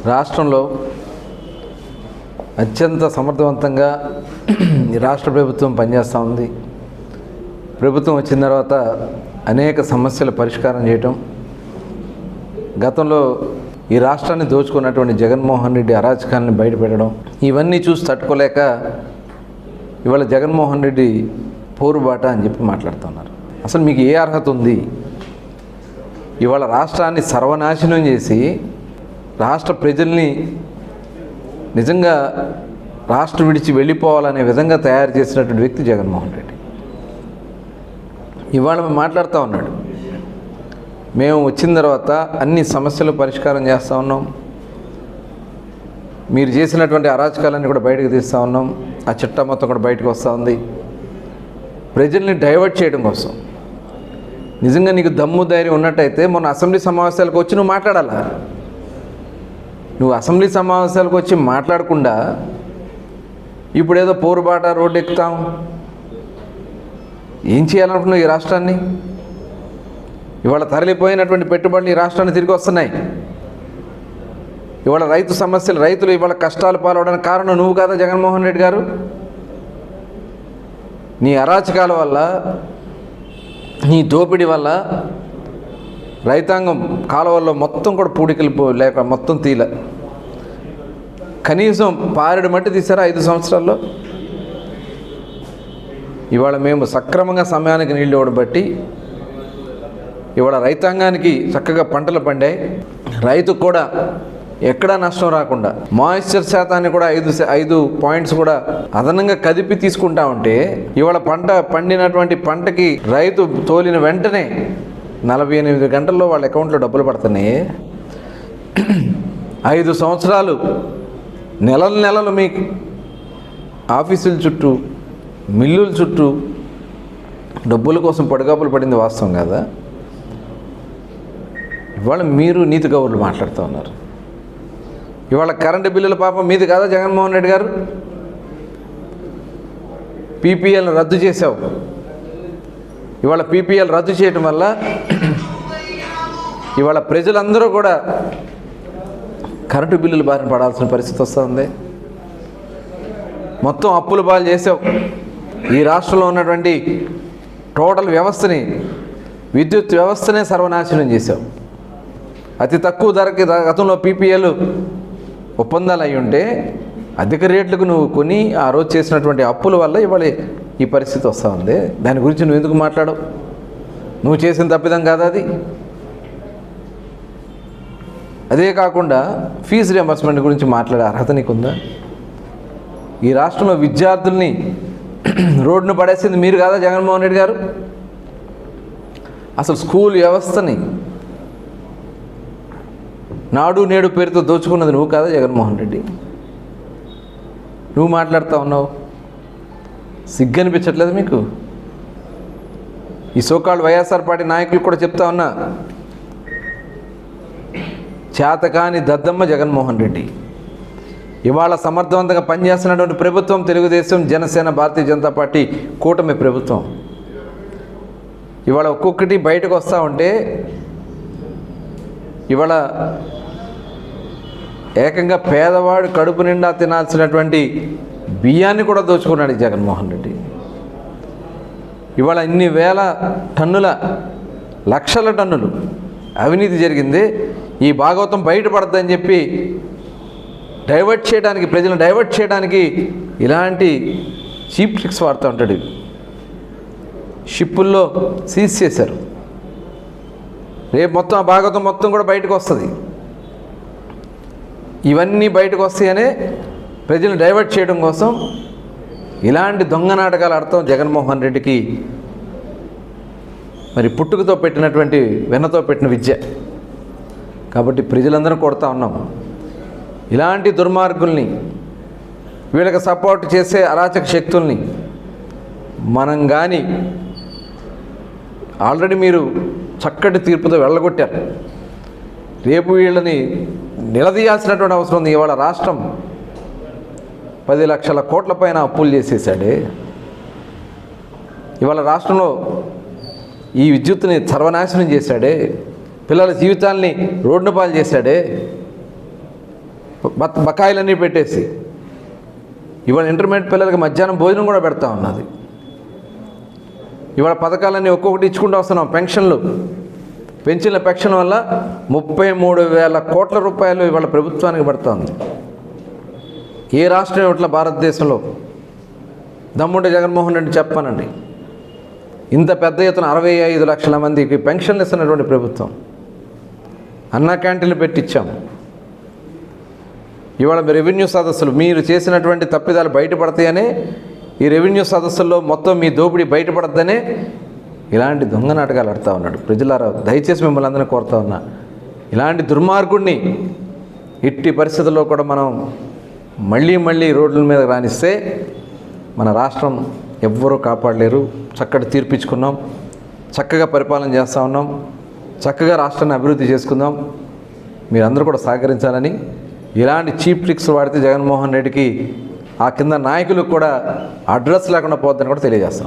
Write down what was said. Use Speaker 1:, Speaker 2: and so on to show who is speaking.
Speaker 1: రాష్ట్రంలో అత్యంత సమర్థవంతంగా ఈ రాష్ట్ర ప్రభుత్వం పనిచేస్తూ ఉంది. ప్రభుత్వం వచ్చిన తర్వాత అనేక సమస్యల పరిష్కారం చేయటం, గతంలో ఈ రాష్ట్రాన్ని దోచుకున్నటువంటి జగన్మోహన్ రెడ్డి అరాచకాలను బయటపెట్టడం, ఇవన్నీ చూసి తట్టుకోలేక ఇవాళ జగన్మోహన్ రెడ్డి పోరుబాట అని చెప్పి మాట్లాడుతున్నారు. అసలు మీకు ఏ అర్హత ఉంది? ఇవాళ రాష్ట్రాన్ని సర్వనాశనం చేసి రాష్ట్ర ప్రజల్ని నిజంగా రాష్ట్రం విడిచి వెళ్ళిపోవాలనే విధంగా తయారు చేసినటువంటి వ్యక్తి జగన్మోహన్ రెడ్డి. ఇవాళ మేము మాట్లాడుతూ ఉన్నాడు, మేము వచ్చిన తర్వాత అన్ని సమస్యలు పరిష్కారం చేస్తూ ఉన్నాం, మీరు చేసినటువంటి అరాచకాలన్నీ కూడా బయటకు తీస్తూ ఉన్నాం, ఆ చట్టం మొత్తం కూడా బయటకు వస్తూ ఉంది. ప్రజల్ని డైవర్ట్ చేయడం కోసం నిజంగా నీకు దమ్ము ధైర్యం ఉన్నట్టయితే మొన్న అసెంబ్లీ సమావేశాలకు వచ్చి నువ్వు మాట్లాడాలా? నువ్వు అసెంబ్లీ సమావేశాలకు వచ్చి మాట్లాడకుండా ఇప్పుడేదో పోరుబాట రోడ్డు ఎక్కుతాం. ఏం చేయాలనుకున్నావు ఈ రాష్ట్రాన్ని? ఇవాళ తరలిపోయినటువంటి పెట్టుబడులు ఈ రాష్ట్రాన్ని తిరిగి వస్తున్నాయి. ఇవాళ రైతు సమస్యలు, రైతులు ఇవాళ కష్టాలు పాల్గొనడానికి కారణం నువ్వు కాదా జగన్మోహన్ రెడ్డి గారు? నీ అరాచకాల వల్ల, నీ దోపిడీ వల్ల రైతాంగం కాలువల్లో మొత్తం కూడా పూడికలు లేక మొత్తం తీల. కనీసం పారెడు మట్టి తీసారా 5 సంవత్సరాల్లో? ఇవాళ మేము సక్రమంగా సమయానికి నీళ్ళు ఇవ్వడం బట్టి ఇవాళ రైతాంగానికి చక్కగా పంటలు పండాయి. రైతుకు కూడా ఎక్కడా నష్టం రాకుండా మాయిశ్చర్ శాతాన్ని కూడా 5 పాయింట్స్ కూడా అదనంగా కదిపి తీసుకుంటా ఉంటే ఇవాళ పంట పండినటువంటి పంటకి రైతు తోలిన వెంటనే 48 గంటల్లో వాళ్ళ అకౌంట్లో డబ్బులు పడుతున్నాయి. 5 సంవత్సరాలు నెలలు మీకు ఆఫీసుల చుట్టూ, మిల్లుల చుట్టూ డబ్బుల కోసం పడిగాపులు పడింది వాస్తవం కదా. ఇవాళ మీరు నీతి గౌరులు మాట్లాడుతూ ఉన్నారు. ఇవాళ కరెంటు బిల్లుల పాపం మీది కాదా జగన్మోహన్ రెడ్డి గారు? పీపీఎల్ని రద్దు చేశావు. ఇవాళ పీపీఎల్ రద్దు చేయటం వల్ల ఇవాళ ప్రజలందరూ కూడా కరెంటు బిల్లులు బారిన పడాల్సిన పరిస్థితి వస్తుంది. మొత్తం అప్పుల పాలు చేసావు. ఈ రాష్ట్రంలో ఉన్నటువంటి టోటల్ వ్యవస్థని, విద్యుత్ వ్యవస్థనే సర్వనాశనం చేసావు. అతి తక్కువ ధరకి గతంలో పీపీఎల్ ఒప్పందాలు అయి ఉంటే అధిక రేట్లకు నువ్వు కొని ఆ రోజు చేసినటువంటి అప్పుల వల్ల ఇవాళ ఈ పరిస్థితి వస్తూ ఉంది. దాని గురించి నువ్వు ఎందుకు మాట్లాడవు? నువ్వు చేసిన తప్పిదం కాదా అది? అదే కాకుండా ఫీజు రియంబర్స్మెంట్ గురించి మాట్లాడే అర్హత నీకుందా? ఈ రాష్ట్రంలో విద్యార్థుల్ని రోడ్డును పడేసింది మీరు కాదా జగన్మోహన్ రెడ్డి గారు? అసలు స్కూల్ వ్యవస్థని నాడు నేడు పేరుతో దోచుకున్నది నువ్వు కాదా జగన్మోహన్ రెడ్డి? నువ్వు మాట్లాడుతూ ఉన్నావు. సిగ్గు అనిపించట్లేదు మీకు? ఈ సోకాల్డ్ వైఎస్ఆర్ పార్టీ నాయకులు కూడా చెప్తా ఉన్నా, చేతకాని దద్దమ్మ జగన్మోహన్ రెడ్డి. ఇవాళ సమర్థవంతంగా పనిచేస్తున్నటువంటి ప్రభుత్వం తెలుగుదేశం, జనసేన, భారతీయ జనతా పార్టీ కూటమి ప్రభుత్వం. ఇవాళ ఒక్కొక్కటి బయటకు వస్తూ ఉంటే ఇవాళ ఏకంగా పేదవాడు కడుపు నిండా తినాల్సినటువంటి బియ్యాన్ని కూడా దోచుకున్నాడు జగన్మోహన్ రెడ్డి. ఇవాళ ఇన్ని వేల టన్నుల, లక్షల టన్నులు అవినీతి జరిగింది. ఈ భాగవతం బయటపడద్దని చెప్పి డైవర్ట్ చేయడానికి, ప్రజలను డైవర్ట్ చేయడానికి ఇలాంటి చీప్ ట్రిక్స్ వాడుతూ ఉంటాడు. షిప్పుల్లో సీజ్ చేశారు. రేపు మొత్తం ఆ భాగవతం మొత్తం కూడా బయటకు వస్తుంది. ఇవన్నీ బయటకు వస్తాయనే ప్రజలను డైవర్ట్ చేయడం కోసం ఇలాంటి దొంగ నాటకాలు ఆడతాం జగన్మోహన్ రెడ్డికి. మరి పుట్టుకతో పెట్టినటువంటి వెన్నతో పెట్టిన విద్య కాబట్టి ప్రజలందరం కొడతా ఉన్నాం. ఇలాంటి దుర్మార్గుల్ని, వీళ్ళకి సపోర్ట్ చేసే అరాచక శక్తుల్ని మనం కానీ ఆల్రెడీ మీరు చక్కటి తీర్పుతో వెళ్ళగొట్టారు. రేపు వీళ్ళని నిలదీయాల్సినటువంటి అవసరం ఉంది. ఇవాళ రాష్ట్రం 10 లక్షల కోట్ల పైన అప్పులు చేసేసాడే. ఇవాళ రాష్ట్రంలో ఈ విద్యుత్తుని సర్వనాశనం చేశాడే. పిల్లల జీవితాల్ని రోడ్డున పాలు చేశాడే. బకాయిలన్నీ పెట్టేసి ఇవాళ ఇంటర్మీడియట్ పిల్లలకి మధ్యాహ్నం భోజనం కూడా పెడతా ఉన్నది. ఇవాళ పథకాలన్నీ ఒక్కొక్కటి ఇచ్చుకుంటూ వస్తున్నాం. పెన్షన్ల పెన్షన్ వల్ల 33,000 కోట్ల రూపాయలు ఇవాళ ప్రభుత్వానికి పడుతుంది. ఏ రాష్ట్రం ఇట్లా భారతదేశంలో దమ్ముంటే జగన్మోహన్ రెడ్డి చెప్పానండి. ఇంత పెద్ద ఎత్తున 65 లక్షల మందికి పెన్షన్లు ఇస్తున్నటువంటి ప్రభుత్వం. అన్నా క్యాంటీన్లు పెట్టించాం. ఇవాళ రెవెన్యూ సదస్సులు మీరు చేసినటువంటి తప్పిదాలు బయటపడతాయనే ఈ రెవెన్యూ సదస్సుల్లో మొత్తం మీ దోపిడీ బయటపడద్దనే ఇలాంటి దొంగ నాటకాలు ఆడుతూ ఉన్నాడు. ప్రజలారా, దయచేసి మిమ్మల్ని అందరినీ కోరుతా ఉన్నా, ఇలాంటి దుర్మార్గుడిని ఇట్టి పరిస్థితుల్లో కూడా మనం మళ్ళీ రోడ్ల మీద రానిస్తే మన రాష్ట్రం ఎవ్వరూ కాపాడలేరు. చక్కటి తీర్పిచ్చుకున్నాం, చక్కగా పరిపాలన చేస్తూ ఉన్నాం, చక్కగా రాష్ట్రాన్ని అభివృద్ధి చేసుకుందాం. మీరందరూ కూడా సహకరించాలని, ఇలాంటి చీప్ ట్రిక్స్ వాడితే జగన్మోహన్ రెడ్డికి ఆ కింద నాయకులకు కూడా అడ్రస్ లేకుండా పోద్దని కూడా తెలియజేస్తాం.